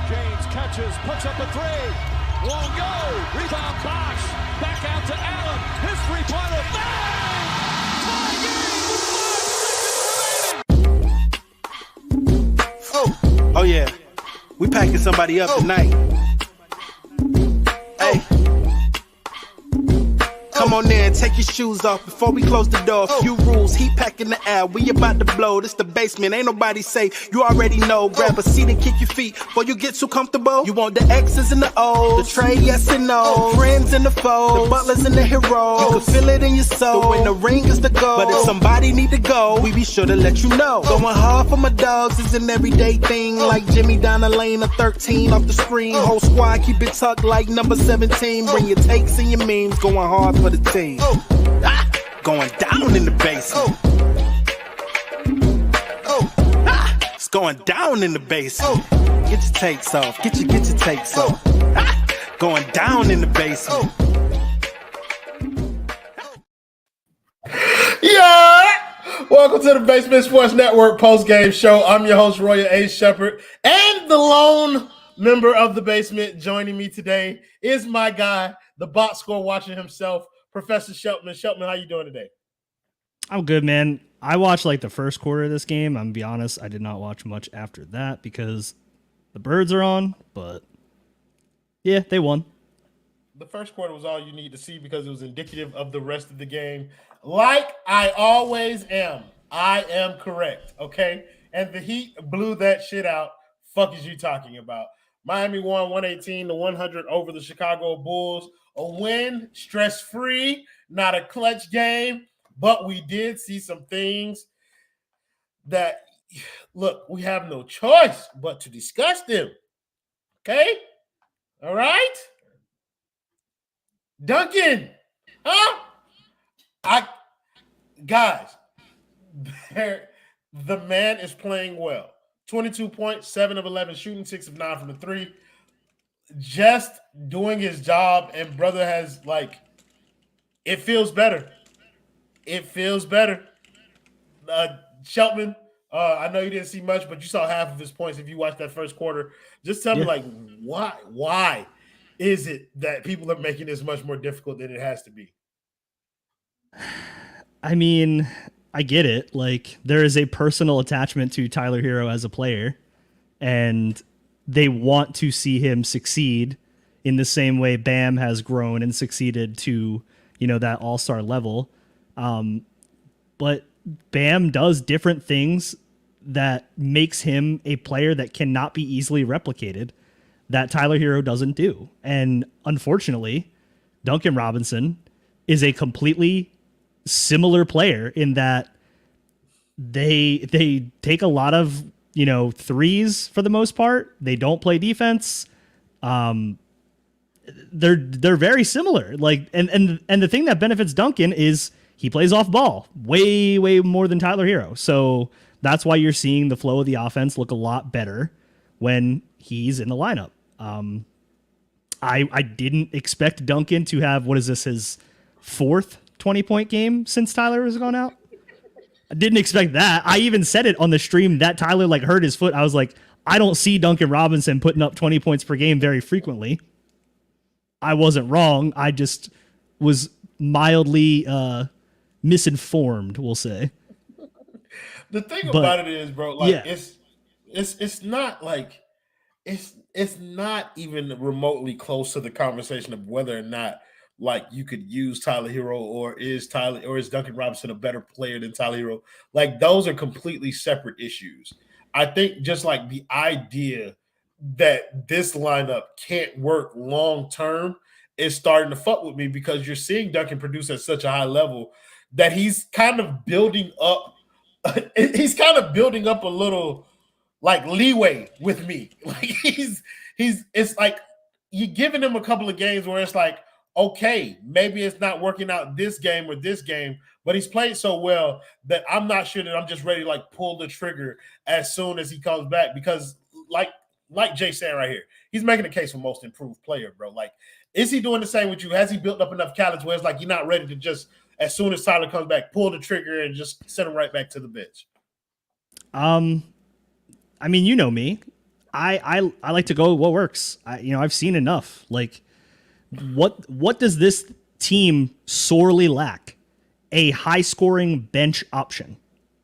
James catches, puts up a three. Won't go. Rebound Bosh. Back out to Allen. His three-pointer. Bang! Tie game with 5 seconds remaining. Oh yeah. We packing somebody up tonight. Hey. Come on in, take your shoes off before we close the door. Few rules, heat packing the air, we about to blow. This the basement, ain't nobody safe, you already know. Grab a seat and kick your feet before you get too comfortable. You want the X's and the O's, the Trey, yes and no, friends and the foes, the Butlers and the Herro. You can feel it in your soul, the win the ring is the goal. But if somebody need to go, we be sure to let you know. Going hard for my dogs is an everyday thing, like Jimmy down the lane of 13 off the screen. Whole squad keep it tucked like number 17. Bring your takes and your memes, going hard for the team. Going down in the basement. It's going down in the basement. Get your takes off. Get your takes off. Going down in the basement. Yeah! Welcome to the Basement Sports Network post-game show. I'm your host, Roya A. Shepherd, and the lone member of the basement joining me today is my guy, the box score watching himself, Professor Shelton. Shelton, how you doing today? I'm good, man. I watched like the first quarter of this game. I'm gonna be honest, I did not watch much after that because the birds are on, but yeah, they won. The first quarter was all you need to see because it was indicative of the rest of the game. Like I always am. I am correct, okay? And the Heat blew that shit out. Fuck is you talking about? Miami won 118-100 over the Chicago Bulls. A win, stress-free, not a clutch game, but we did see some things that, look, we have no choice but to discuss them. Okay? All right? Duncan, huh? Guys, the man is playing well. 22 points, 7 of 11 shooting, 6 of 9 from the three. Just doing his job, and brother has it feels better. It feels better. Shelton, I know you didn't see much, but you saw half of his points if you watched that first quarter. Just tell me, why is it that people are making this much more difficult than it has to be? I mean, I get it. Like, there is a personal attachment to Tyler Herro as a player, and they want to see him succeed in the same way Bam has grown and succeeded to, that all-star level. But Bam does different things that makes him a player that cannot be easily replicated that Tyler Herro doesn't do. And unfortunately, Duncan Robinson is a completely similar player in that they take a lot of threes for the most part. They don't play defense. They're very similar. And the thing that benefits Duncan is he plays off ball way more than Tyler Herro. So that's why you're seeing the flow of the offense look a lot better when he's in the lineup. I didn't expect Duncan to have, his fourth 20-point game since Tyler was gone out. I didn't expect that. I even said it on the stream that Tyler hurt his foot. I was like, I don't see Duncan Robinson putting up 20 points per game very frequently. I wasn't wrong. I just was mildly misinformed, we'll say. The thing about it is, bro, it's not it's not even remotely close to the conversation of whether or not you could use Tyler Herro or is Duncan Robinson a better player than Tyler Herro? Those are completely separate issues. I think just the idea that this lineup can't work long term is starting to fuck with me because you're seeing Duncan produce at such a high level that he's kind of building up. He's kind of building up a little leeway with me. It's like you're giving him a couple of games where it's okay, maybe it's not working out this game or this game, but he's played so well that I'm not sure that I'm just ready to pull the trigger as soon as he comes back because like Jay saying right here, he's making a case for most improved player, bro. Is he doing the same with you? Has he built up enough calories where it's you're not ready to just, as soon as Tyler comes back, pull the trigger and just send him right back to the bench? I mean, you know me. I like to go what works. I've seen enough. Like, what does this team sorely lack? A high-scoring bench option.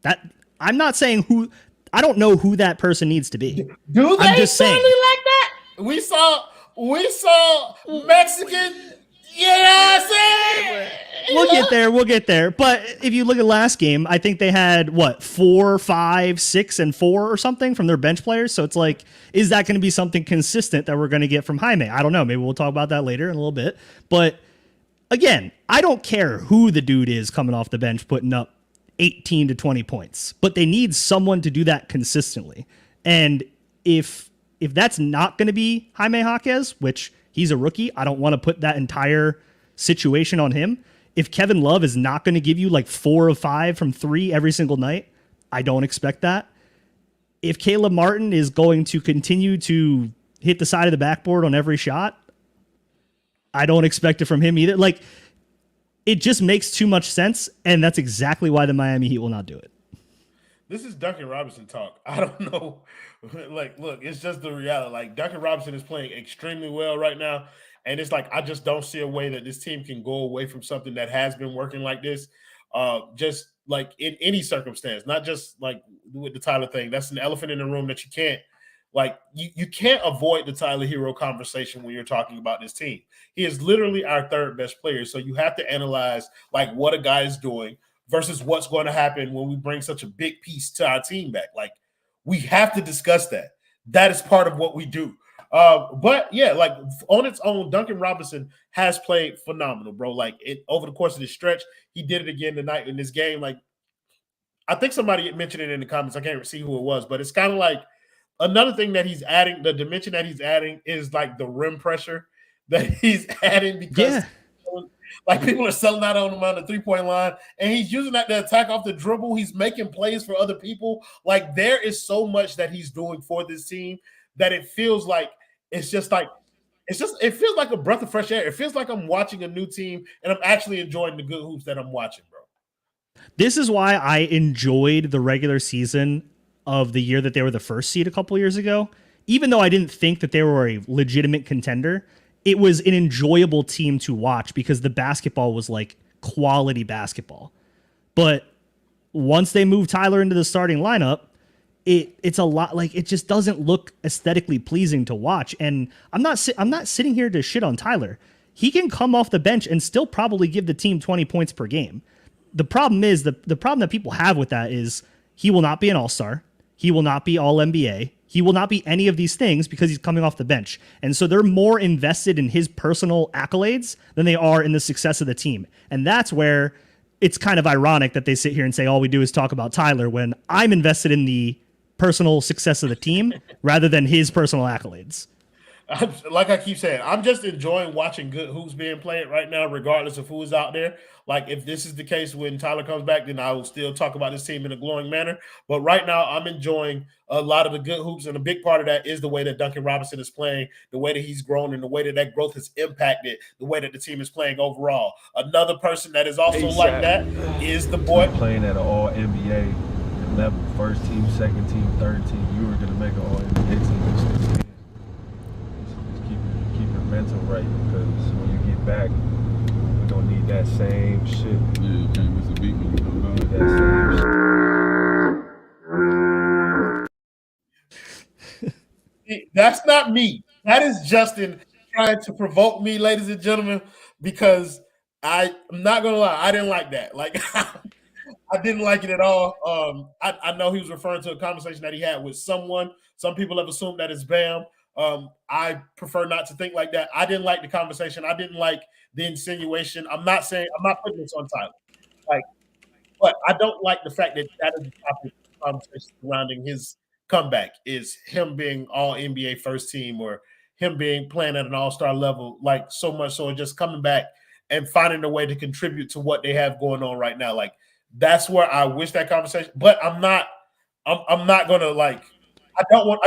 That I'm not saying who. I don't know who that person needs to be. Do they sorely like that? We saw Mexican. You know what I'm saying? We'll get there. But if you look at last game, I think they had 4, 5, 6, and 4 or something from their bench players. So it's like, is that going to be something consistent that we're going to get from Jaime? I don't know. Maybe we'll talk about that later in a little bit. But again, I don't care who the dude is coming off the bench putting up 18 to 20 points, but they need someone to do that consistently. And if that's not going to be Jaime Jaquez, which he's a rookie, I don't want to put that entire situation on him. If Kevin Love is not going to give you 4 of 5 from 3 every single night, I don't expect that. If Caleb Martin is going to continue to hit the side of the backboard on every shot, I don't expect it from him either. It just makes too much sense, and that's exactly why the Miami Heat will not do it. This is Duncan Robinson talk. I don't know. Look, it's just the reality. Duncan Robinson is playing extremely well right now. And it's I just don't see a way that this team can go away from something that has been working like this. Just in any circumstance, not just with the Tyler thing. That's an elephant in the room that you can't, you can't avoid the Tyler Herro conversation when you're talking about this team. He is literally our third best player. So you have to analyze what a guy is doing versus what's going to happen when we bring such a big piece to our team back. We have to discuss that. That is part of what we do. But yeah, on its own, Duncan Robinson has played phenomenal, bro. Over the course of this stretch, he did it again tonight in this game. I think somebody mentioned it in the comments. I can't see who it was, but it's kind of another thing that he's adding. The dimension that he's adding is the rim pressure that he's adding because people are selling out on him on the 3-point line, and he's using that to attack off the dribble. He's making plays for other people. There is so much that he's doing for this team that it feels it feels like a breath of fresh air. It feels like I'm watching a new team and I'm actually enjoying the good hoops that I'm watching, bro. This is why I enjoyed the regular season of the year that they were the first seed a couple years ago. Even though I didn't think that they were a legitimate contender, it was an enjoyable team to watch because the basketball was quality basketball. But once they moved Tyler into the starting lineup, it's a lot it just doesn't look aesthetically pleasing to watch. And I'm not sitting here to shit on Tyler. He can come off the bench and still probably give the team 20 points per game. The problem is the problem that people have with that is he will not be an all-star. He will not be all-NBA. He will not be any of these things because he's coming off the bench. And so they're more invested in his personal accolades than they are in the success of the team. And that's where it's kind of ironic that they sit here and say all we do is talk about Tyler when I'm invested in the personal success of the team rather than his personal accolades. Like I keep saying, I'm just enjoying watching good hoops being played right now, regardless of who is out there. If this is the case when Tyler comes back, then I will still talk about this team in a glowing manner. But right now, I'm enjoying a lot of the good hoops, and a big part of that is the way that Duncan Robinson is playing, the way that he's grown, and the way that that growth has impacted the way that the team is playing overall. Another person that is also like that is the boy playing at an All-NBA level, first team, second team, third team. You were going to make an All-NBA team. Just keep your mental right, because when you get back, we're going to need that same shit. Yeah, you can't miss a beat when you come down. That same shit. That's not me. That is Justin trying to provoke me, ladies and gentlemen, because I'm not going to lie. I didn't like that. I didn't like it at all. I know he was referring to a conversation that he had with someone. Some people have assumed that it's Bam. I prefer not to think like that. I didn't like the conversation. I didn't like the insinuation. I'm not putting this on Tyler. But I don't like the fact that that is the topic of conversation surrounding his comeback is him being all NBA first team or him being playing at an all-star level, so much so just coming back and finding a way to contribute to what they have going on right now. That's where I wish that conversation, but I'm not gonna I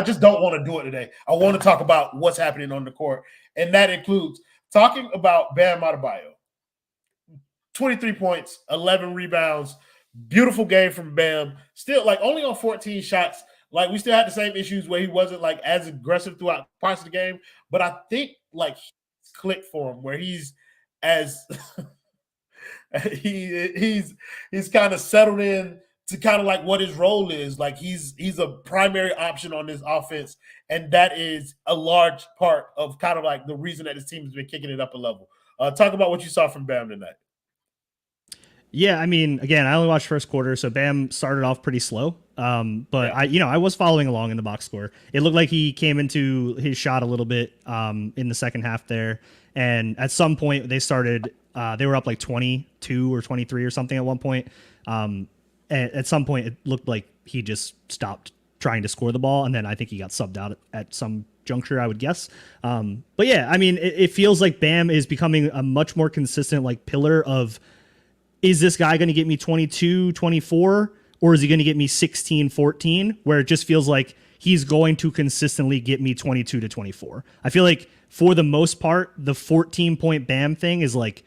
just don't want to do it today. I want to talk about what's happening on the court. And that includes talking about Bam Adebayo. 23 points, 11 rebounds, beautiful game from Bam. Still only on 14 shots. Like we still had the same issues where he wasn't like as aggressive throughout parts of the game. But I think like clicked for him where he's as he's kind of settled in to kind of like what his role is. Like he's a primary option on this offense, and that is a large part of kind of like the reason that his team has been kicking it up a level. Talk about what you saw from Bam tonight. Yeah, I mean, again, I only watched first quarter, so Bam started off pretty slow. But I was following along in the box score. It looked like he came into his shot a little bit in the second half there, and at some point they started. They were up like 22 or 23 or something at one point. At some point, it looked like he just stopped trying to score the ball, and then I think he got subbed out at some juncture, I would guess. But yeah, I mean, it feels like Bam is becoming a much more consistent like pillar of, is this guy going to get me 22, 24, or is he going to get me 16, 14, where it just feels like he's going to consistently get me 22 to 24. I feel like for the most part, the 14-point Bam thing is like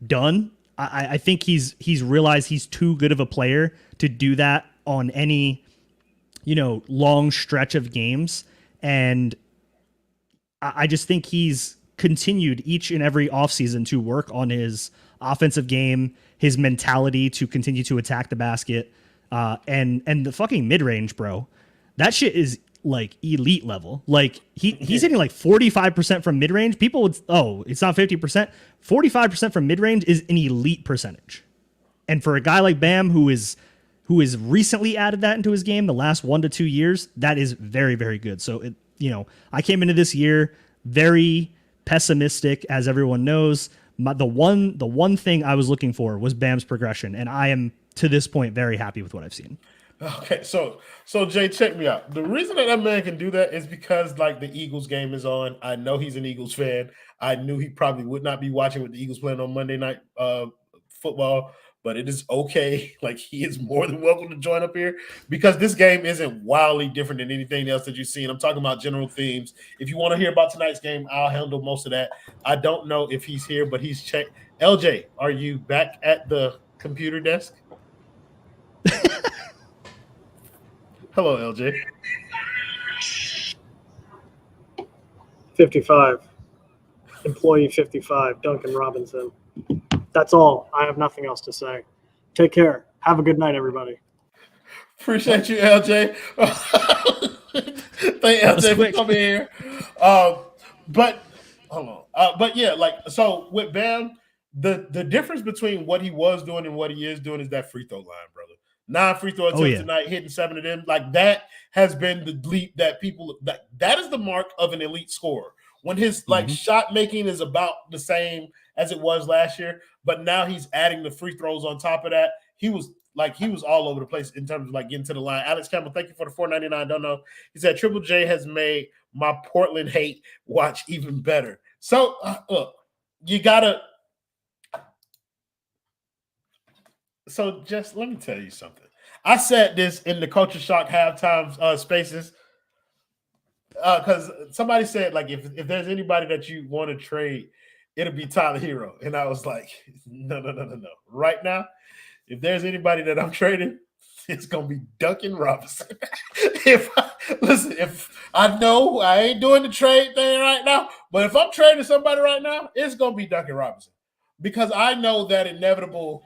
done. I think he's realized he's too good of a player to do that on any, long stretch of games. And I just think he's continued each and every offseason to work on his offensive game, his mentality to continue to attack the basket, and the fucking mid-range, bro. That shit is like elite level. Like he's hitting like 45% from mid-range. People would, it's not 50%. 45% from mid-range is an elite percentage. And for a guy like Bam who is recently added that into his game the last 1 to 2 years, that is very, very good. So I came into this year very pessimistic, as everyone knows. The one thing I was looking for was Bam's progression, and I am to this point very happy with what I've seen. Okay, so Jay, check me out. The reason that man can do that is because like the Eagles game is on. I know he's an Eagles fan. I knew he probably would not be watching with the Eagles playing on Monday Night Football, but it is okay. Like he is more than welcome to join up here because this game isn't wildly different than anything else that you've seen. I'm talking about general themes. If you want to hear about tonight's game, I'll handle most of that. I don't know if he's here, but he's checked. LJ, are you back at the computer desk? Hello, LJ. 55. Employee 55, Duncan Robinson. That's all. I have nothing else to say. Take care. Have a good night, everybody. Appreciate you, LJ. Thank LJ for coming here. But hold on. But yeah, like so with Bam, the difference between what he was doing and what he is doing is that free throw line, brother. 9 free throw attempts tonight, hitting 7 of them. Like that has been the leap that people that is the mark of an elite scorer. When his like shot making is about the same as it was last year, but now he's adding the free throws on top of that. He was all over the place in terms of like getting to the line. Alex Campbell, thank you for the $4.99. Don't know. He said Triple J has made my Portland hate watch even better. So look, you gotta. So just let me tell you something. I said this in the Culture Shock halftime spaces because somebody said like if there's anybody that you want to trade, it'll be Tyler Herro, and I was like, no. Right now, if there's anybody that I'm trading, it's gonna be Duncan Robinson. If I know I ain't doing the trade thing right now, but if I'm trading somebody right now, it's gonna be Duncan Robinson because I know that inevitable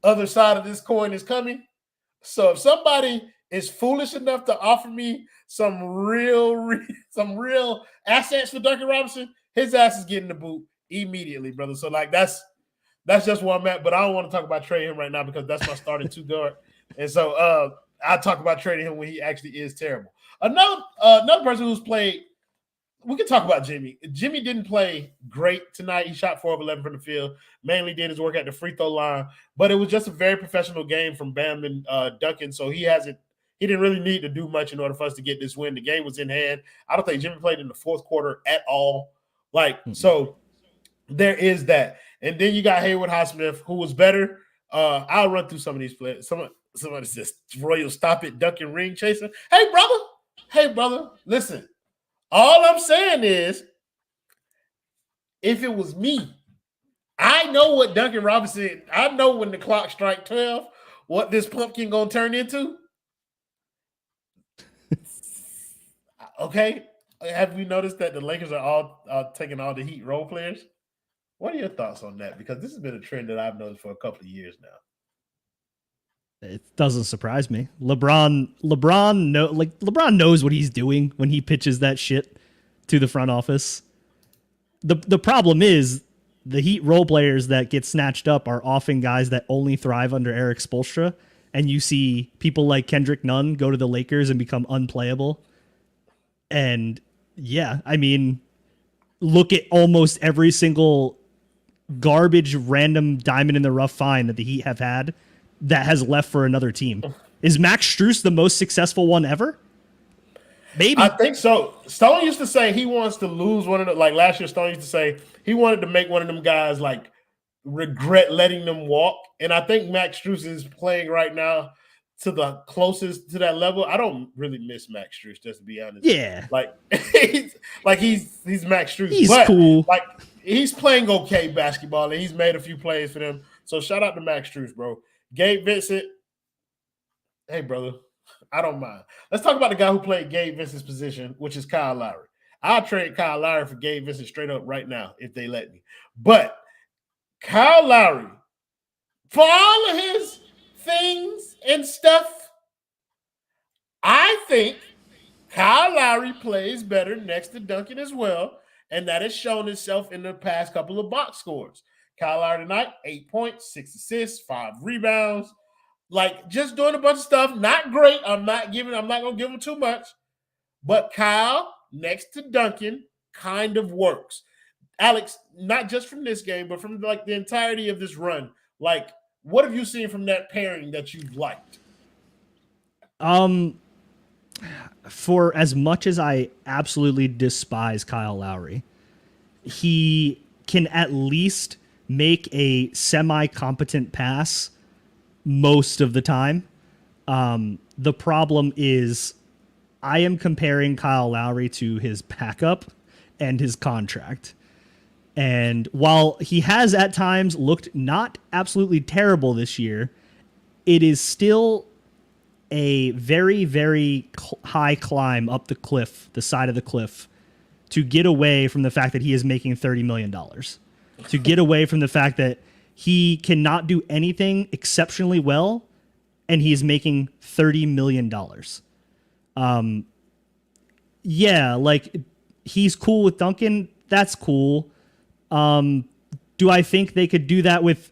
other side of this coin is coming. So if somebody is foolish enough to offer me some real assets for Duncan Robinson, his ass is getting the boot immediately, brother. So like that's just where I'm at. But I don't want to talk about trading him right now because that's my starting two guard. And so I'll talk about trading him when he actually is terrible. Another person who's played. We can talk about Jimmy. Jimmy didn't play great tonight. He shot 4 of 11 from the field. Mainly did his work at the free throw line, but it was just a very professional game from Bam and Duncan. So he didn't really need to do much in order for us to get this win. The game was in hand. I don't think Jimmy played in the fourth quarter at all. So there is that. And then you got Haywood Highsmith, who was better. I'll run through some of these players. Somebody says, Royal, stop it, Duncan ring chasing. Hey, brother, listen. All I'm saying is, if it was me, I know what Duncan Robinson, I know when the clock strikes 12, what this pumpkin gonna turn into. Okay. Have we noticed that the Lakers are all taking all the Heat role players? What are your thoughts on that? Because this has been a trend that I've noticed for a couple of years now. It doesn't surprise me. LeBron knows what he's doing when he pitches that shit to the front office. The problem is the Heat role players that get snatched up are often guys that only thrive under Eric Spoelstra, and you see people like Kendrick Nunn go to the Lakers and become unplayable. And yeah, I mean, look at almost every single garbage random diamond in the rough find that the Heat have had that has left for another team. Is Max Strus the most successful one ever? Maybe. I think so. Stone used to say he wants to lose one of the, like last year, Stone used to say he wanted to make one of them guys like regret letting them walk. And I think Max Strus is playing right now to the closest to that level. I don't really miss Max Strus, just to be honest. Yeah. He's Max Strus. He's cool. Like he's playing okay basketball and he's made a few plays for them. So shout out to Max Strus, bro. Gabe Vincent. Hey, brother. I don't mind. Let's talk about the guy who played Gabe Vincent's position, which is Kyle Lowry. I'll trade Kyle Lowry for Gabe Vincent straight up right now if they let me. But Kyle Lowry, for all of his things and stuff, I think Kyle Lowry plays better next to Duncan as well, and that has shown itself in the past couple of box scores. Kyle Lowry tonight, 8 points, 6 assists, 5 rebounds. Like, just doing a bunch of stuff. Not great. I'm not going to give him too much. But Kyle, next to Duncan, kind of works. Alex, not just from this game, but from, like, the entirety of this run. Like, what have you seen from that pairing that you've liked? For as much as I absolutely despise Kyle Lowry, he can at least make a semi-competent pass most of the time. The problem is I am comparing Kyle Lowry to his backup and his contract. And while he has at times looked not absolutely terrible this year, it is still a very, very high climb up the cliff, the side of the cliff, to get away from the fact that he is making $30 million. To get away from the fact that he cannot do anything exceptionally well, and he's making $30 million. Yeah, like, he's cool with Duncan. That's cool. Do I think they could do that with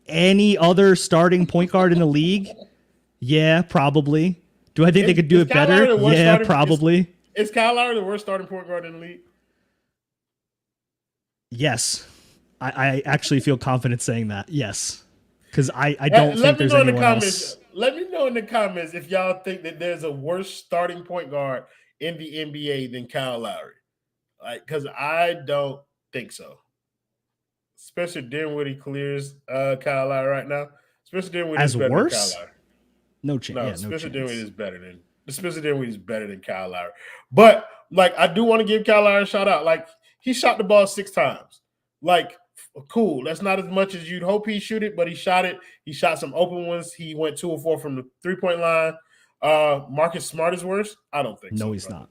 any other starting point guard in the league? Yeah, probably. Do I think they could do it better? Yeah, probably. Is Kyle Lowry the worst starting point guard in the league? Yes. I actually feel confident saying that. Yes. Because I don't think there's anyone else. Let me know in the comments if y'all think that there's a worse starting point guard in the NBA than Kyle Lowry. Like, because I don't think so. Spencer Dinwiddie clears Kyle Lowry right now. Spencer Dinwiddie is better than Kyle Lowry. No chance. No, Spencer Dinwiddie is better than Kyle Lowry. But like, I do want to give Kyle Lowry a shout out. Like, he shot the ball 6 times. Like, cool. That's not as much as you'd hope he shoot it, but he shot it. He shot some open ones. He went 2 of 4 from the 3-point line. Marcus Smart is worse? I don't think so. No, he's not.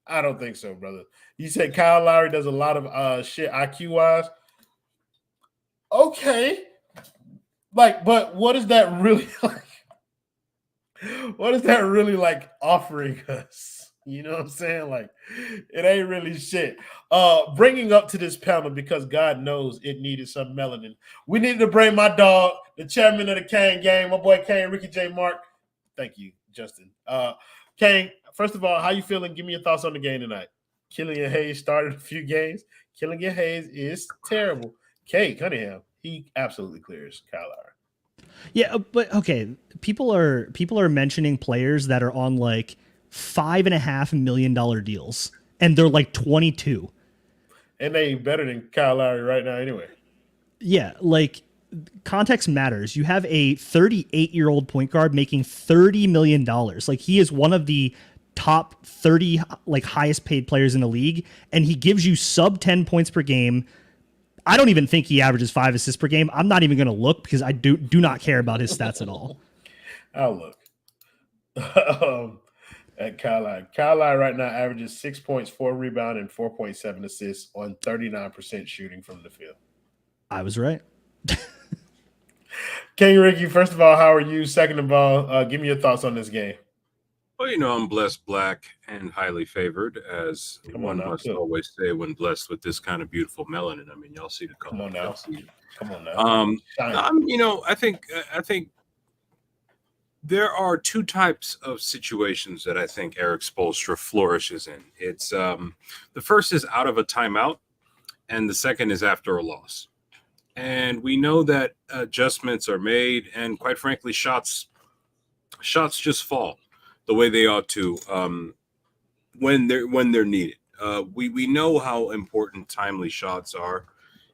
I don't think so, brother. You said Kyle Lowry does a lot of shit IQ-wise. Okay. Like, but what is that really like? What is that really like offering us? You know what I'm saying? Like, it ain't really shit. Bringing up to this panel because God knows it needed some melanin. We needed to bring my dog, the chairman of the Kane game, my boy Kane, Ricky J. Mark. Thank you, Justin. Kane, first of all, how you feeling? Give me your thoughts on the game tonight. Killian Hayes started a few games. Killian Hayes is terrible. Kay Cunningham, he absolutely clears Kyle Lowry. Yeah, but okay, people are mentioning players that are on like $5.5 million deals, and they're like 22, and they ain't better than Kyle Lowry right now anyway. Yeah, like, context matters. You have a 38-year-old point guard making $30 million. Like, he is one of the top 30 like highest paid players in the league, and he gives you sub 10 points per game. I don't even think he averages 5 assists per game. I'm not even going to look because I do not care about his stats at all. I'll look. at Kyle Lowry right now averages 6 points, 4 rebounds, and 4.7 assists on 39% shooting from the field. I was right. King Ricky, first of all, how are you? Second of all, give me your thoughts on this game. Well, I'm blessed, black, and highly favored, as one must always say when blessed with this kind of beautiful melanin. I mean, y'all see the color. Come on now. I think there are two types of situations that I think Eric Spoelstra flourishes in. It's the first is out of a timeout, and the second is after a loss. And we know that adjustments are made, and quite frankly, shots just fall the way they ought to when they're needed. We know how important timely shots are,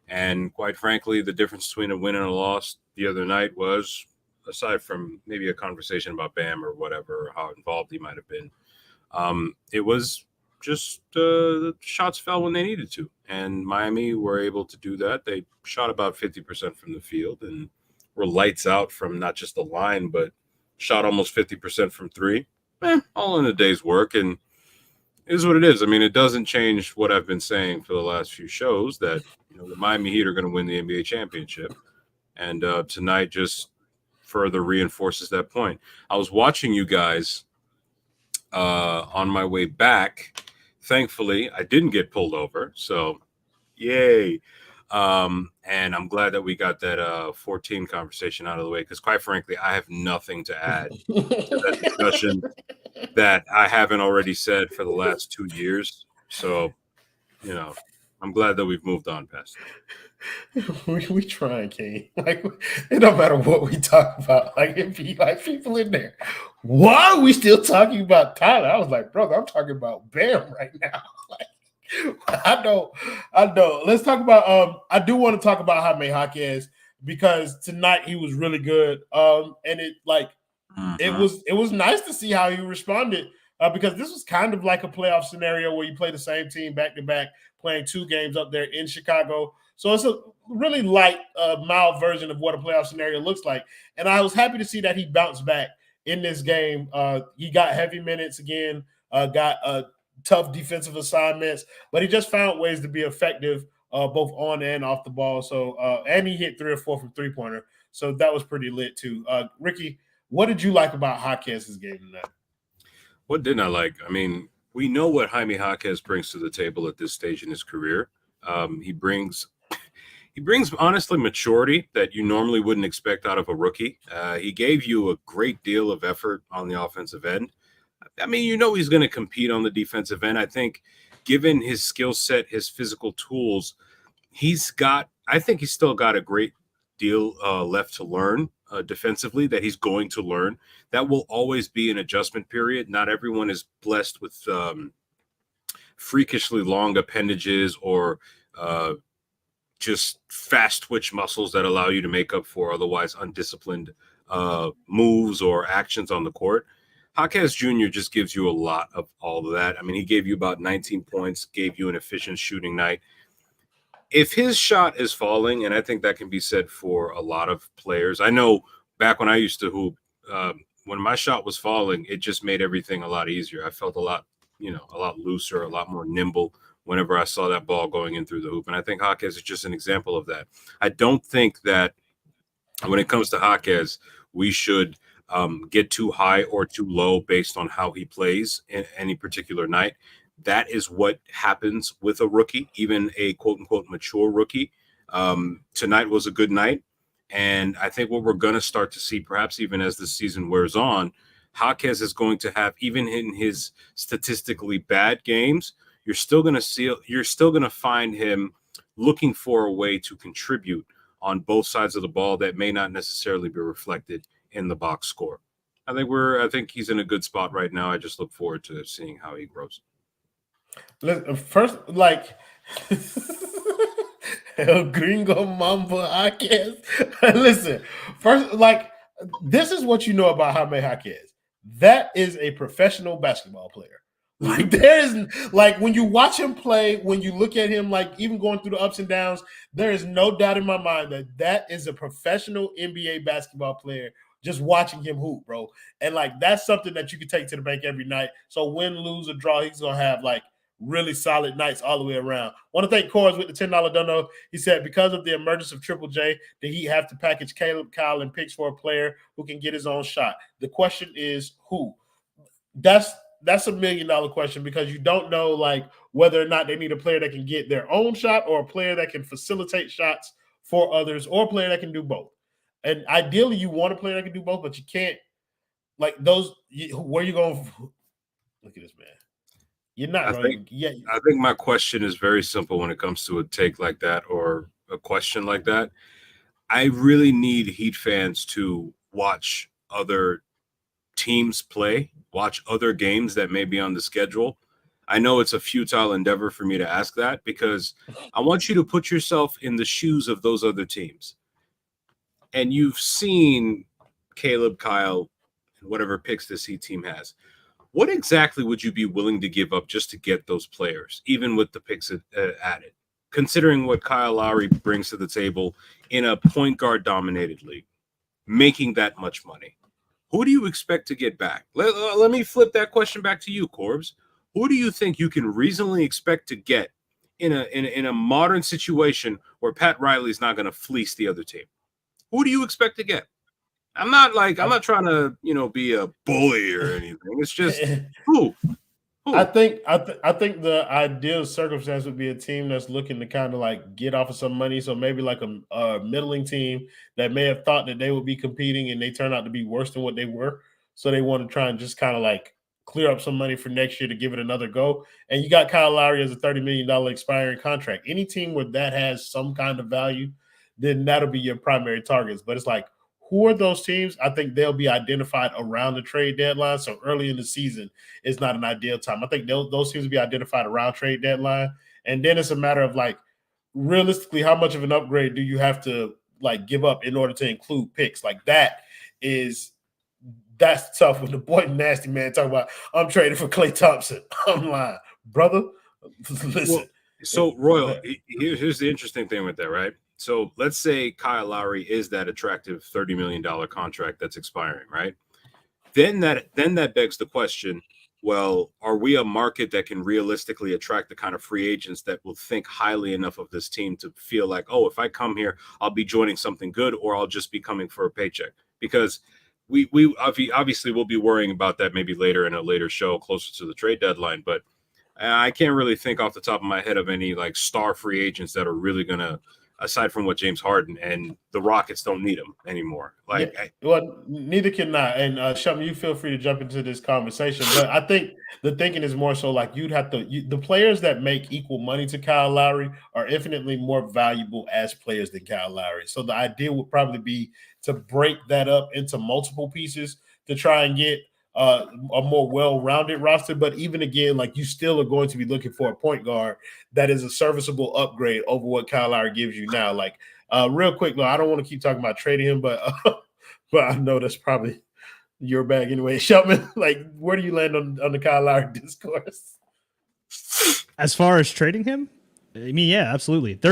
and quite frankly, the difference between a win and a loss the other night was, aside from maybe a conversation about Bam or whatever, or how involved he might have been, it was just the shots fell when they needed to, and Miami were able to do that. They shot about 50% from the field and were lights out from not just the line, but shot almost 50% from three. All in a day's work, and it is what it is. I mean, it doesn't change what I've been saying for the last few shows, that the Miami Heat are going to win the NBA championship, and tonight just further reinforces that point. I was watching you guys on my way back. Thankfully, I didn't get pulled over, so yay. And I'm glad that we got that 14 conversation out of the way, because quite frankly, I have nothing to add to that discussion that I haven't already said for the last 2 years. So, I'm glad that we've moved on past it. We trying, King. Like, it don't matter what we talk about. Like, it be like people in there. Why are we still talking about Tyler? I was like, brother, I'm talking about Bam right now. I know. Let's talk about I do want to talk about Jaime Jaquez, because tonight he was really good. And it was nice to see how he responded, because this was kind of like a playoff scenario where you play the same team back to back, playing 2 games up there in Chicago. So it's a really light, mild version of what a playoff scenario looks like. And I was happy to see that he bounced back in this game. He got heavy minutes again, got tough defensive assignments, but he just found ways to be effective both on and off the ball. So and he hit 3 or 4 from three-pointer. So that was pretty lit too. Ricky, what did you like about Jaquez's game tonight? What didn't I like? I mean, we know what Jaime Jaquez brings to the table at this stage in his career. He brings honestly maturity that you normally wouldn't expect out of a rookie. He gave you a great deal of effort on the offensive end. I mean, he's going to compete on the defensive end. I think given his skill set, his physical tools, I think he's still got a great deal left to learn defensively, that he's going to learn. That will always be an adjustment period. Not everyone is blessed with freakishly long appendages or just fast twitch muscles that allow you to make up for otherwise undisciplined moves or actions on the court. Jaquez Jr. just gives you a lot of all of that. I mean, he gave you about 19 points, gave you an efficient shooting night. If his shot is falling, and I think that can be said for a lot of players. I know back when I used to hoop, when my shot was falling, it just made everything a lot easier. I felt a lot looser, a lot more nimble whenever I saw that ball going in through the hoop. And I think Jaquez is just an example of that. I don't think that when it comes to Jaquez, we should get too high or too low based on how he plays in any particular night. That is what happens with a rookie, even a quote-unquote mature rookie. Tonight was a good night, and I think what we're going to start to see, perhaps even as the season wears on, Jaquez is going to have, even in his statistically bad games, you're still going to find him looking for a way to contribute on both sides of the ball that may not necessarily be reflected in the box score. I think he's in a good spot right now. I just look forward to seeing how he grows. First, like El Gringo Mambo Jaquez. Listen, first, like, this is what you know about Jaime Jaquez. That is a professional basketball player. Like, there is, like, when you watch him play, when you look at him, like, even going through the ups and downs, there is no doubt in my mind that is a professional NBA basketball player just watching him hoop, bro. And like that's something that you can take to the bank every night. So win, lose, or draw, he's gonna have like really solid nights all the way around. Want to thank Coors with the $10 dono. He said, because of the emergence of Triple J, the Heat have to package Caleb, Kyle, and picks for a player who can get his own shot. The question is who? That's $1 million question, because you don't know like whether or not they need a player that can get their own shot, or a player that can facilitate shots for others, or a player that can do both. And ideally, you want a player that can do both, but you can't. Like those, where you going? Look at this man. You're not. I think my question is very simple when it comes to a take like that or a question like that. I really need Heat fans to watch other teams play, watch other games that may be on the schedule. I know it's a futile endeavor for me to ask that, because I want you to put yourself in the shoes of those other teams. And you've seen Caleb, Kyle, and whatever picks this Heat team has. What exactly would you be willing to give up just to get those players, even with the picks added, considering what Kyle Lowry brings to the table in a point guard dominated league, making that much money? Who do you expect to get back? Let me flip that question back to you, Corbs. Who do you think you can reasonably expect to get in a modern situation where Pat Riley's not going to fleece the other team? Who do you expect to get? I'm not trying to, be a bully or anything. It's just who? I think the ideal circumstance would be a team that's looking to kind of like get off of some money. So maybe like a middling team that may have thought that they would be competing and they turn out to be worse than what they were. So they want to try and just kind of like clear up some money for next year to give it another go. And you got Kyle Lowry as a $30 million expiring contract. Any team where that has some kind of value, then that'll be your primary targets. But it's like, who are those teams? I think they'll be identified around the trade deadline. So early in the season is not an ideal time. I think those teams will be identified around trade deadline. And then it's a matter of like, realistically, how much of an upgrade do you have to like give up in order to include picks? Like that's tough. When the boy Nasty Man talking about, I'm trading for Klay Thompson. I'm lying, brother. Listen. Well, so Royal, here's the interesting thing with that, right? So let's say Kyle Lowry is that attractive $30 million contract that's expiring, right? Then that begs the question, well, are we a market that can realistically attract the kind of free agents that will think highly enough of this team to feel like, oh, if I come here, I'll be joining something good, or I'll just be coming for a paycheck? Because we obviously will be worrying about that maybe later in a later show closer to the trade deadline, but I can't really think off the top of my head of any like star free agents that are really going to, aside from what James Harden, and the Rockets don't need him anymore. Neither can I. And Shum, you feel free to jump into this conversation. But I think the thinking is more so like the players that make equal money to Kyle Lowry are infinitely more valuable as players than Kyle Lowry. So the idea would probably be to break that up into multiple pieces to try and get a more well-rounded roster. But even again, like you still are going to be looking for a point guard that is a serviceable upgrade over what Kyle Lowry gives you now. Like real quick, though, I don't want to keep talking about trading him, but I know that's probably your bag anyway. Shelton, like where do you land on the Kyle Lowry discourse? As far as trading him, I mean, yeah, absolutely. They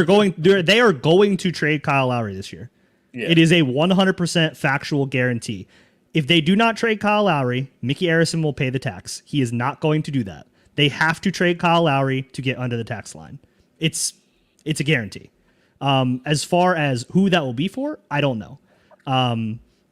are going to trade Kyle Lowry this year. Yeah. It is a 100% factual guarantee. If they do not trade Kyle Lowry, Mickey Arison will pay the tax. He is not going to do that. They have to trade Kyle Lowry to get under the tax line. It's a guarantee. As far as who that will be for, I don't know.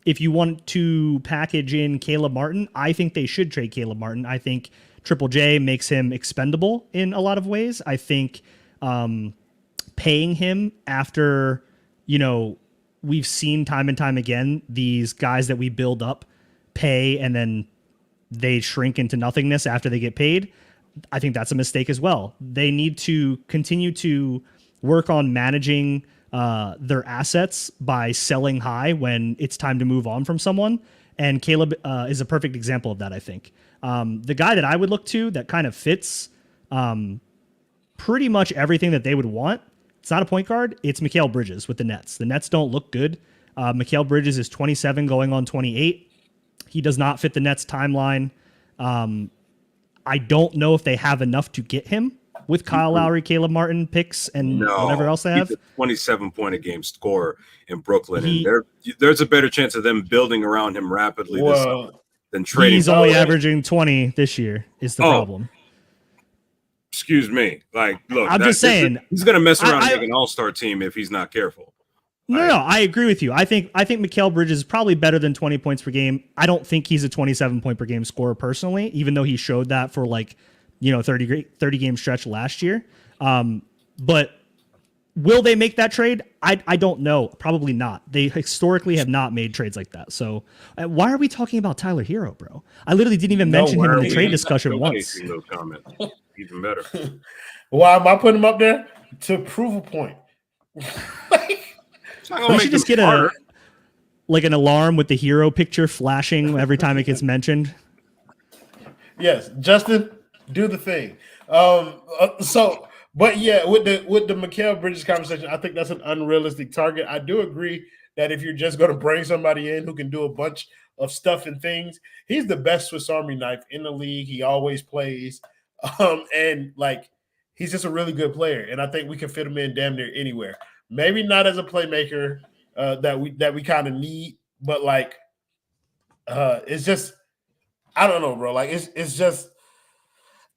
If you want to package in Caleb Martin, I think they should trade Caleb Martin. I think Triple J makes him expendable in a lot of ways. I think paying him after, we've seen time and time again, these guys that we build up pay and then they shrink into nothingness after they get paid. I think that's a mistake as well. They need to continue to work on managing their assets by selling high when it's time to move on from someone. And Caleb is a perfect example of that, I think. The guy that I would look to that kind of fits pretty much everything that they would want, it's not a point guard. It's Mikal Bridges with the Nets. The Nets don't look good. Mikal Bridges is 27 going on 28. He does not fit the Nets timeline. I don't know if they have enough to get him with Kyle Lowry, Caleb Martin picks, and whatever else they have? He's a 27-point a game scorer in Brooklyn, and there's a better chance of them building around him rapidly this summer than trading. He's only averaging 20 this year is the problem. Excuse me. Like, look, I'm just saying he's going to mess around and make an all-star team if he's not careful. No, I agree with you. I think Mikal Bridges is probably better than 20 points per game. I don't think he's a 27-point per game scorer personally, even though he showed that for 30 game stretch last year. But will they make that trade? I don't know. Probably not. They historically have not made trades like that. So why are we talking about Tyler Herro, bro? I literally didn't even mention him in the trade discussion once. Those comments. Even better. Why am I putting him up there? To prove a point. We should just get an alarm with the Herro picture flashing every time it gets mentioned. Yes, Justin, do the thing. But yeah, with the Mikal Bridges conversation, I think that's an unrealistic target. I do agree that if you're just going to bring somebody in who can do a bunch of stuff and things, he's the best Swiss Army knife in the league. He always plays, and he's just a really good player. And I think we can fit him in damn near anywhere. Maybe not as a playmaker that we kind of need, but it's just I don't know, bro. It's just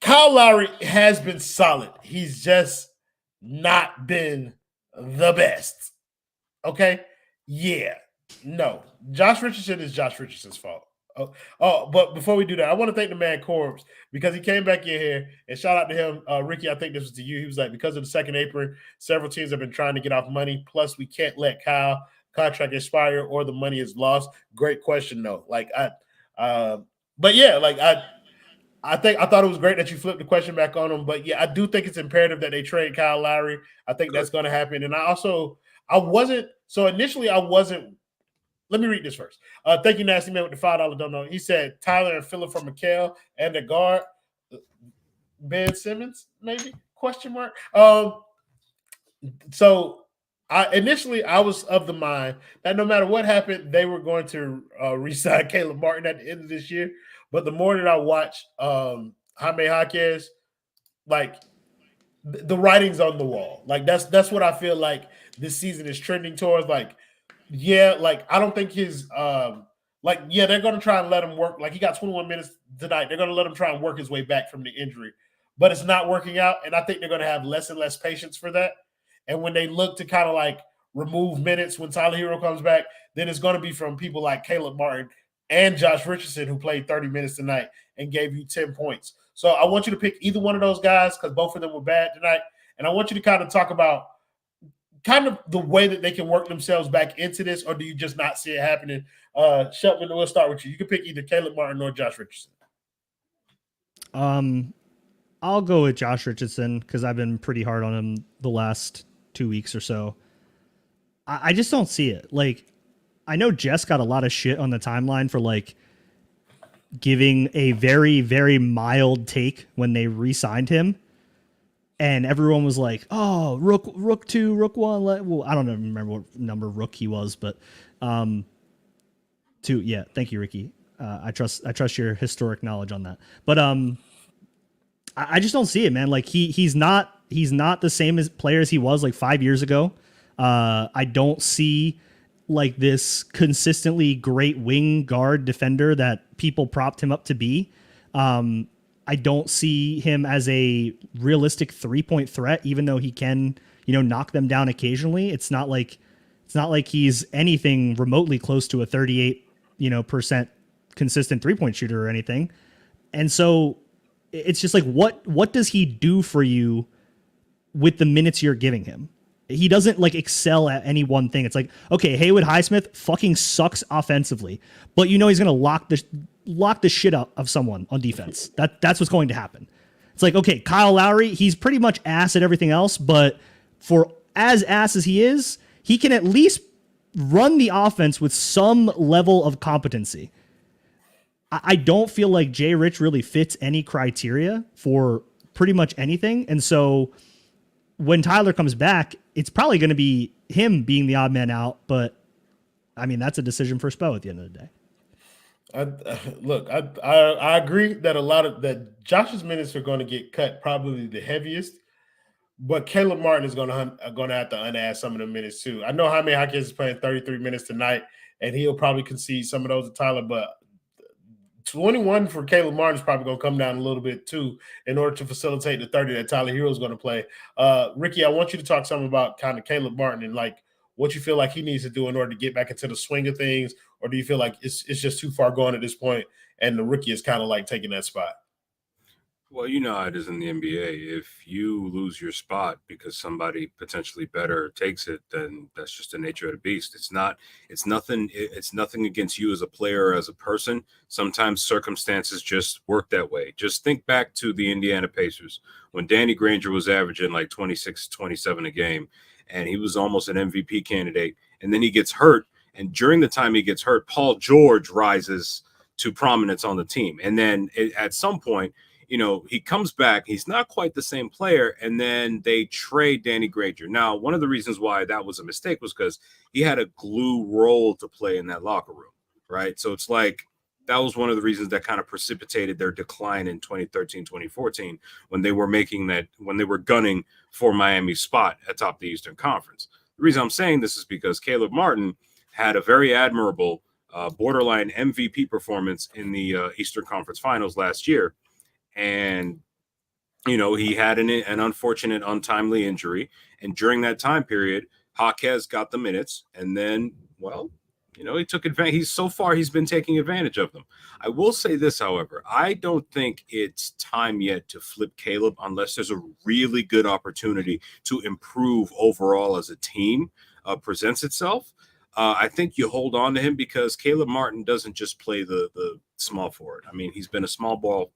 Kyle Lowry has been solid. He's just not been the best. Okay? Yeah. No. Josh Richardson is Josh Richardson's fault. But before we do that, I want to thank the man Corbs because he came back in here and shout out to him. Ricky, I think this was to you. He was like, because of the second apron, several teams have been trying to get off money. Plus, we can't let Kyle contract expire or the money is lost. Great question, though. I thought it was great that you flipped the question back on him. But yeah, I do think it's imperative that they trade Kyle Lowry. I think that's going to happen. And initially I wasn't. Let me read this first. Thank you, Nasty Man, with the $5 don't know. He said Tyler and Phillip for Mikal and the guard Ben Simmons, maybe? Question mark. So I was of the mind that no matter what happened, they were going to re-sign Caleb Martin at the end of this year. But the more that I watch Jaime Jaquez, the writing's on the wall. That's what I feel like this season is trending towards. I don't think his they're going to try and let him work. He got 21 minutes tonight. They're going to let him try and work his way back from the injury, but it's not working out. And I think they're going to have less and less patience for that. And when they look to kind of remove minutes when Tyler Herro comes back, then it's going to be from people like Caleb Martin and Josh Richardson, who played 30 minutes tonight and gave you 10 points. So I want you to pick either one of those guys because both of them were bad tonight. And I want you to kind of talk about kind of the way that they can work themselves back into this, or do you just not see it happening? Shelton, we'll start with you. You can pick either Caleb Martin or Josh Richardson. I'll go with Josh Richardson because I've been pretty hard on him the last 2 weeks or so. I just don't see it. I know Jess got a lot of shit on the timeline for giving a very, very mild take when they re-signed him. And everyone was like, "Oh, Rook 2, Rook 1." Well, I don't remember what number Rook he was, but 2. Yeah, thank you, Ricky. I trust your historic knowledge on that. But I just don't see it, man. He's not the same as player as he was 5 years ago. I don't see this consistently great wing guard defender that people propped him up to be. I don't see him as a realistic 3-point threat, even though he can, knock them down occasionally. It's not like he's anything remotely close to a 38, % consistent 3-point shooter or anything. And so it's just what does he do for you with the minutes you're giving him? He doesn't excel at any one thing. It's okay, Haywood Highsmith fucking sucks offensively, but he's going to lock the shit up of someone on defense. That's what's going to happen. It's okay, Kyle Lowry, he's pretty much ass at everything else, but for as ass as he is, he can at least run the offense with some level of competency. I don't feel like Jay Rich really fits any criteria for pretty much anything. And so when Tyler comes back, it's probably going to be him being the odd man out, but I mean, that's a decision for Spo at the end of the day. I agree that that Josh's minutes are going to get cut probably the heaviest But Caleb Martin is going to have to unadd some of the minutes too. I know Jaime Jaquez is playing 33 minutes tonight, and he'll probably concede some of those to Tyler, but 21 for Caleb Martin is probably going to come down a little bit too in order to facilitate the 30 that Tyler Herro is going to play. Ricky, I want you to talk something about kind of Caleb Martin and like what you feel like he needs to do in order to get back into the swing of things, or do you feel like it's just too far gone at this point and the rookie is kind of like taking that spot? Well, you know how it is in the NBA. If you lose your spot because somebody potentially better takes it, then that's just the nature of the beast. It's nothing against you as a player or as a person. Sometimes circumstances just work that way. Just think back to the Indiana Pacers when Danny Granger was averaging like 26, 27 a game, and he was almost an MVP candidate. And then he gets hurt. And during the time he gets hurt, Paul George rises to prominence on the team. And then at some point, you know, he comes back. He's not quite the same player. And then they trade Danny Granger. Now, one of the reasons why that was a mistake was because he had a glue role to play in that locker room, right? So it's like that was one of the reasons that kind of precipitated their decline in 2013, 2014 when they were gunning for Miami's spot atop the Eastern Conference. The reason I'm saying this is because Caleb Martin had a very admirable borderline MVP performance in the Eastern Conference Finals last year. And, you know, he had an unfortunate, untimely injury. And during that time period, Jaquez got the minutes. And then, well, you know, he took advantage. He's been taking advantage of them. I will say this, however, I don't think it's time yet to flip Caleb unless there's a really good opportunity to improve overall as a team presents itself. I think you hold on to him because Caleb Martin doesn't just play the small forward. I mean, he's been a small ball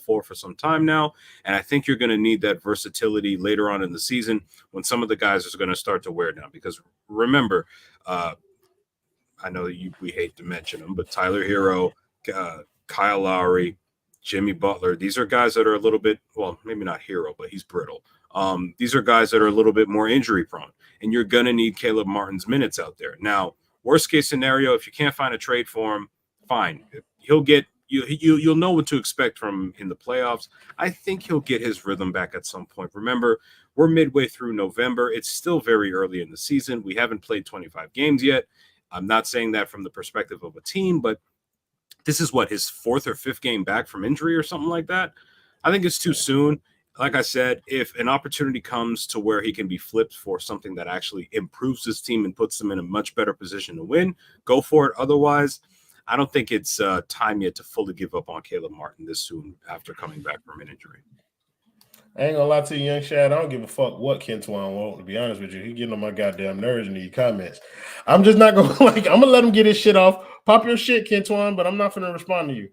forward for some time now, and I think you're going to need that versatility later on in the season when some of the guys are going to start to wear down. Because remember, I know we hate to mention them, but Tyler Herro, Kyle Lowry, Jimmy Butler, these are guys that are a little bit, well, maybe not Herro, but he's brittle. These are guys that are a little bit more injury prone, and you're going to need Caleb Martin's minutes out there. Now, worst case scenario, if you can't find a trade for him, fine. He'll get you'll know what to expect from him in the playoffs. I think he'll get his rhythm back at some point. Remember, we're midway through November. It's still very early in the season. We haven't played 25 games yet. I'm not saying that from the perspective of a team, but this is his fourth or fifth game back from injury or something like that. I think it's too soon. Like I said, if an opportunity comes to where he can be flipped for something that actually improves his team and puts them in a much better position to win, go for it. Otherwise, I don't think it's time yet to fully give up on Caleb Martin this soon after coming back from an injury. I ain't gonna lie to you, young Shad. I don't give a fuck what Kentuan wants, to be honest with you. He getting on my goddamn nerves in these comments. I'm just not gonna I'm gonna let him get his shit off. Pop your shit, Kentuan, but I'm not gonna respond to you.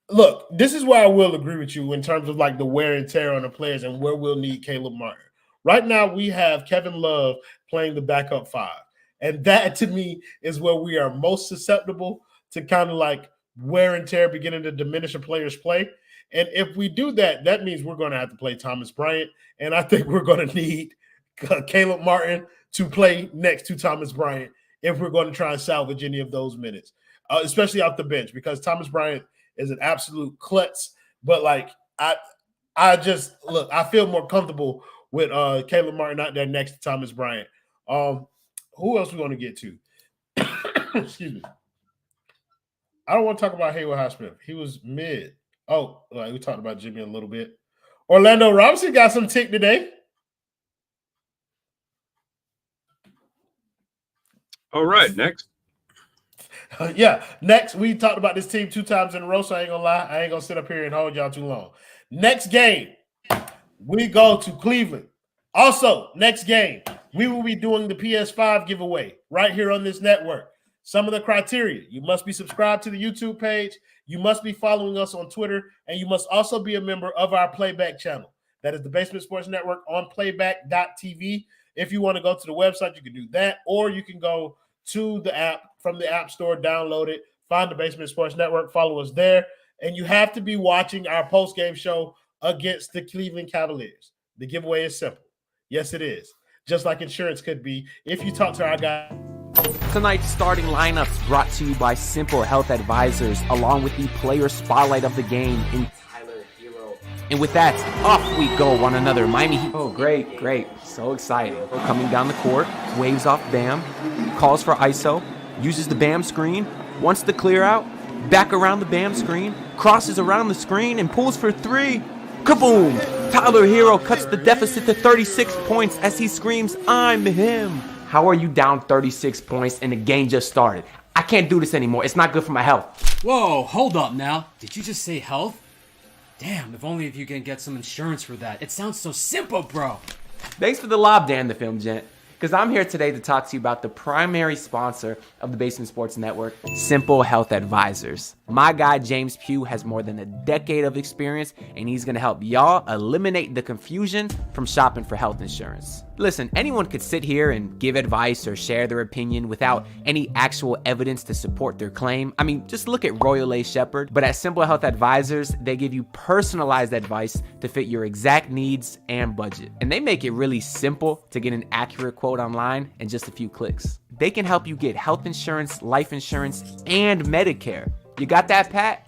Look, this is where I will agree with you in terms of like the wear and tear on the players and where we'll need Caleb Martin. Right now, we have Kevin Love playing the backup five. And that, to me, is where we are most susceptible to kind of like wear and tear beginning to diminish a player's play. And if we do that, that means we're going to have to play Thomas Bryant. And I think we're going to need Caleb Martin to play next to Thomas Bryant if we're going to try and salvage any of those minutes, especially off the bench, because Thomas Bryant is an absolute klutz. But like, I just look, I feel more comfortable with Caleb Martin out there next to Thomas Bryant. Who else we going to get to? Excuse me. I don't want to talk about Haywood Highsmith. He was mid. Oh, we talked about Jimmy a little bit. Orlando Robinson got some tick today. All right, next. Next. We talked about this team 2 times in a row, so I ain't going to lie. I ain't going to sit up here and hold y'all too long. Next game, we go to Cleveland. Also, next game, we will be doing the PS5 giveaway right here on this network. Some of the criteria: you must be subscribed to the YouTube page, you must be following us on Twitter, and you must also be a member of our Playback channel. That is the Basement Sports Network on playback.tv. If you want to go to the website, you can do that, or you can go to the app from the App Store, download it, find the Basement Sports Network, follow us there, and you have to be watching our post-game show against the Cleveland Cavaliers. The giveaway is simple. Yes, it is. Just like insurance could be if you talk to our guy. Tonight's starting lineups brought to you by Simple Health Advisors, along with the player spotlight of the game in Tyler Herro. And with that, off we go on another Miami Heat. Oh, great. So exciting. Coming down the court, waves off Bam, calls for ISO, uses the Bam screen, wants to clear out, back around the Bam screen, crosses around the screen, and pulls for three. Kaboom! Tyler Herro cuts the deficit to 36 points as he screams, "I'm him." How are you down 36 points and the game just started? I can't do this anymore. It's not good for my health. Whoa, hold up now. Did you just say health? Damn, if only if you can get some insurance for that. It sounds so simple, bro. Thanks for the lob, Dan the Film Gent. Because I'm here today to talk to you about the primary sponsor of the Basement Sports Network, Simple Health Advisors. My guy, James Pugh, has more than a decade of experience, and he's going to help y'all eliminate the confusion from shopping for health insurance. Listen, anyone could sit here and give advice or share their opinion without any actual evidence to support their claim. I mean, just look at Royal A. Shepherd. But at Simple Health Advisors, they give you personalized advice to fit your exact needs and budget. And they make it really simple to get an accurate quote online in just a few clicks. They can help you get health insurance, life insurance, and Medicare. You got that, Pat?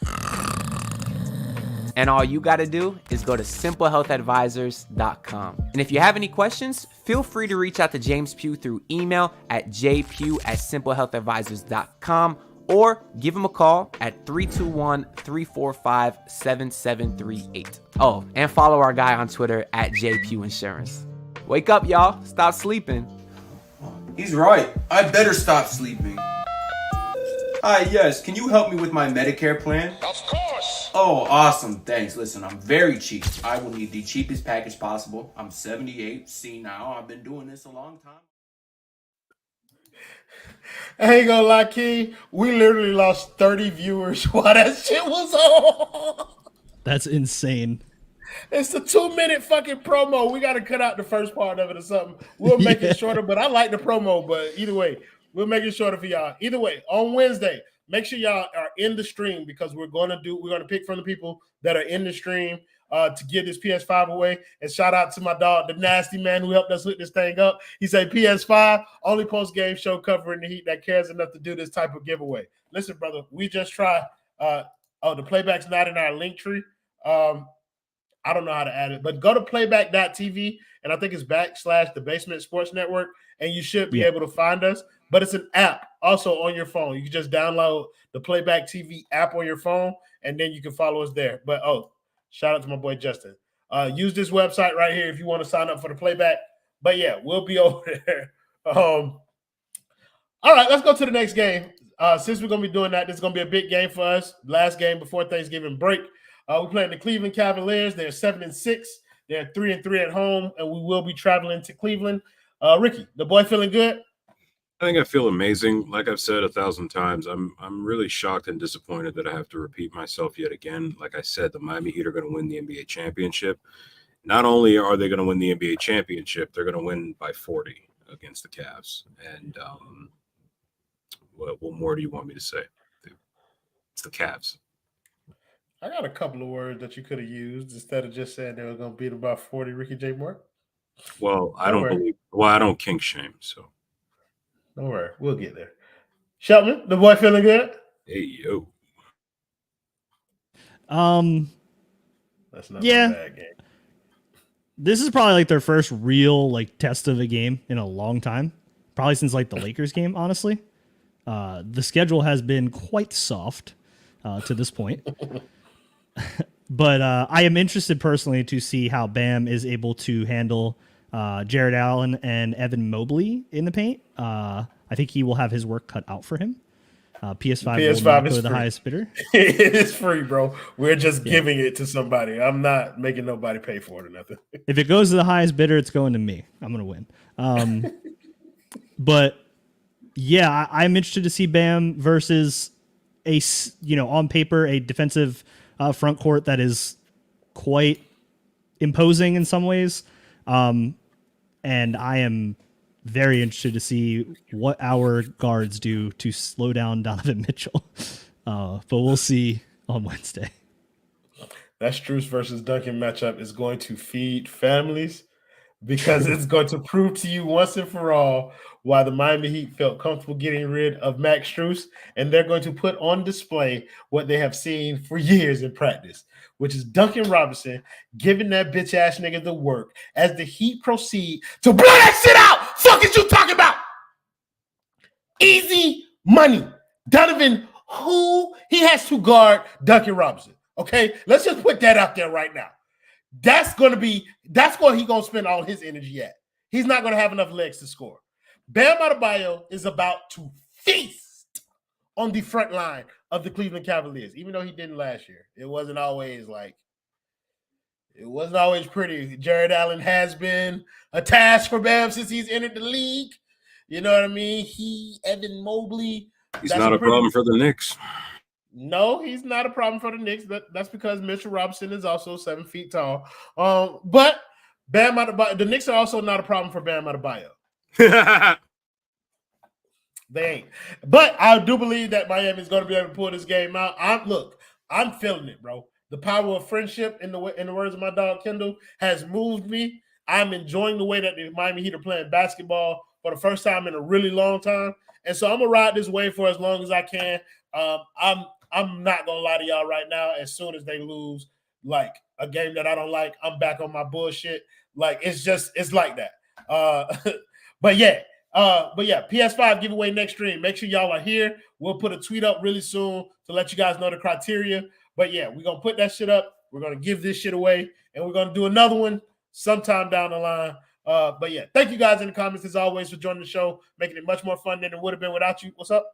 And all you got to do is go to simplehealthadvisors.com. And if you have any questions, feel free to reach out to James Pugh through email at jpugh@simplehealthadvisors.com or give him a call at 321-345-7738. Oh, and follow our guy on Twitter at jpughinsurance. Wake up, y'all. Stop sleeping. He's right. I better stop sleeping. Hi, yes. Can you help me with my Medicare plan? Of course. Oh, awesome. Thanks. Listen, I'm very cheap. I will need the cheapest package possible. I'm 78. See now, I've been doing this a long time. I ain't gonna lie, Key. We literally lost 30 viewers while that shit was on. That's insane. It's the 2-minute fucking promo. We got to cut out the first part of it or something. We'll make it shorter, but I like the promo. But either way, we'll make it shorter for y'all. Either way, on Wednesday, make sure y'all are in the stream because we're gonna pick from the people that are in the stream to give this PS5 away. And shout out to my dog, the Nasty Man, who helped us hook this thing up. He said PS5, only post-game show covering the Heat that cares enough to do this type of giveaway. Listen, brother, we just try. The playback's not in our link tree. I don't know how to add it, but go to playback.tv, and I think it's / the Basement Sports Network, and you should be able to find us. But it's an app also on your phone. You can just download the Playback TV app on your phone, and then you can follow us there. But, shout out to my boy Justin. Use this website right here if you want to sign up for the Playback. But, yeah, we'll be over there. All right, let's go to the next game. Since we're going to be doing that, this is going to be a big game for us. Last game before Thanksgiving break. We're playing the Cleveland Cavaliers. They're 7-6. They're 3-3 at home, and we will be traveling to Cleveland. Ricky, the boy feeling good? I think I feel amazing. Like I've said 1,000 times, I'm really shocked and disappointed that I have to repeat myself yet again. Like I said, the Miami Heat are going to win the NBA championship. Not only are they going to win the NBA championship, they're going to win by 40 against the Cavs. And what more do you want me to say? It's the Cavs. I got a couple of words that you could have used instead of just saying they were going to beat about 40, Ricky J. Moore. Well, I don't kink shame, so. Don't worry. We'll get there. Shelton, the boy feeling good? Hey, yo. That's not a bad game. This is probably like their first real test of a game in a long time. Probably since the Lakers game, honestly. The schedule has been quite soft to this point. But I am interested personally to see how Bam is able to handle Jared Allen and Evan Mobley in the paint. I think he will have his work cut out for him. PS5 will not go to the highest bidder. It is free, bro. We're just giving it to somebody. I'm not making nobody pay for it or nothing. If it goes to the highest bidder, it's going to me. I'm going to win. But yeah, I'm interested to see Bam versus on paper, a defensive front court that is quite imposing in some ways. And I am very interested to see what our guards do to slow down Donovan Mitchell. But we'll see on Wednesday. That Strus versus Duncan matchup is going to feed families. because it's going to prove to you once and for all why the Miami Heat felt comfortable getting rid of Max Strus, and they're going to put on display what they have seen for years in practice, which is Duncan Robinson giving that bitch-ass nigga the work as the Heat proceed to blow that shit out. Fuck is you talking about? Easy money. Donovan, who he has to guard Duncan Robinson. Okay, let's just put that out there right now. That's where he's going to spend all his energy at. He's not going to have enough legs to score. Bam Adebayo is about to feast on the front line of the Cleveland Cavaliers, even though he didn't last year. It wasn't always pretty. Jared Allen has been a task for Bam since he's entered the league. You know what I mean? Evan Mobley. He's not a problem for the Knicks. No, he's not a problem for the Knicks. That's because Mitchell Robinson is also 7 feet tall. But Bam Adebayo, the Knicks are also not a problem for Bam Adebayo. They ain't. But I do believe that Miami is going to be able to pull this game out. I'm feeling it, bro. The power of friendship, in the words of my dog Kendall, has moved me. I'm enjoying the way that the Miami Heat are playing basketball for the first time in a really long time. And so I'm going to ride this wave for as long as I can. I'm not going to lie to y'all right now. As soon as they lose, like, a game that I don't like, I'm back on my bullshit. Like, it's like that. But yeah, PS5 giveaway next stream. Make sure y'all are here. We'll put a tweet up really soon to let you guys know the criteria. But yeah, we're going to put that shit up. We're going to give this shit away. And we're going to do another one sometime down the line. But yeah, thank you guys in the comments as always for joining the show, making it much more fun than it would have been without you. What's up?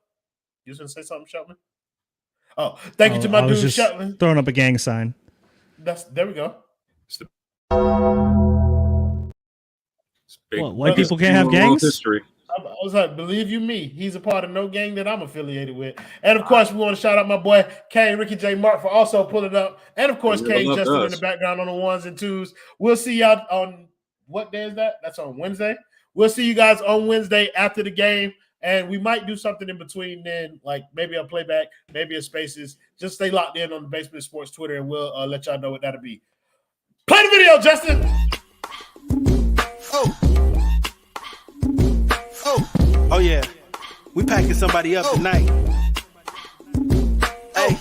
You was going to say something, Shelton? Oh, thank you to my dude, Shelton. Throwing up a gang sign. There we go. What, white people can't have gangs? History. I was like, believe you me, he's a part of no gang that I'm affiliated with. And of course, we want to shout out my boy K, Ricky J. Mark, for also pulling up. And of course, K Justin in the background on the ones and twos. We'll see y'all on what day is that? That's on Wednesday. We'll see you guys on Wednesday after the game. And we might do something in between then, like maybe a playback, maybe a spaces. Just stay locked in on the Basement Sports Twitter, and we'll let y'all know what that'll be. Play the video, Justin. Oh yeah, we packing somebody up tonight. Hey,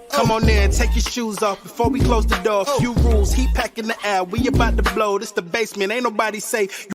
come on in, take your shoes off before we close the door. Few rules, heat packing the air. We about to blow. This the basement, ain't nobody safe.